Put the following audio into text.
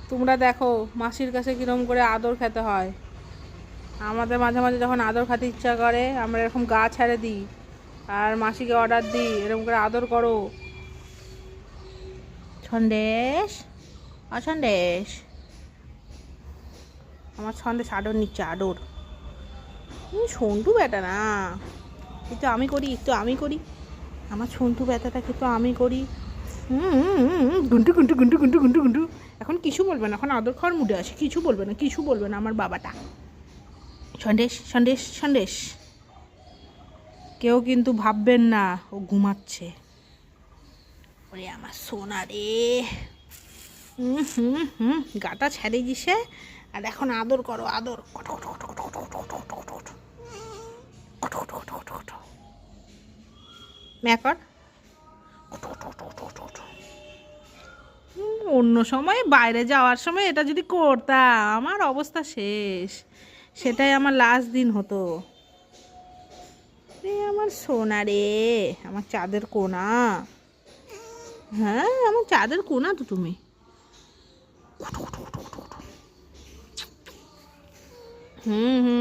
তোমরা দেখো মাসির কাছে কিরম করে আদর খেতে হয়। আমাদের মাঝে মাঝে যখন আদর খেতে ইচ্ছা করে আমরা এরকম গা ছেড়ে দিই আর মাসিকে অর্ডার দিই এরকম করে আদর করো। সন্দেশ, অসন্দেশ, আমার সন্দেশ আদর নিচ্ছে আদর। সন্টু ব্যাটা না, একটু আমি করি, একটু আমি করি, আমার সন্টু ব্যাটাটাকে তো আমি করি। গুন্টু গুন্টু গুন্টু গুন্টু গুন্টু গুন্টু। এখন কিছু বলবে না, এখন আদর খাওয়ার মুডে আছে, কিছু বলবে না, কিছু বলবে না আমার বাবাটা। সন্দেশ সন্দেশ সন্দেশ। কেউ কিন্তু ভাববেন না ও ঘুমাচ্ছে। ওরে আমার সোনা রে, গাটা ছেড়ে দিছে আর এখন আদর করো আদর। ম্যাকর। অন্য সময় বাইরে যাওয়ার সময় এটা যদি করতাম আমার অবস্থা শেষ, সেটাই আমার লাস্ট দিন হতো। রে আমার সোনা রে, আমার চাঁদের কোনা। হ্যাঁ আমার চাঁদের কোনা তো তুমি। হুম হুম।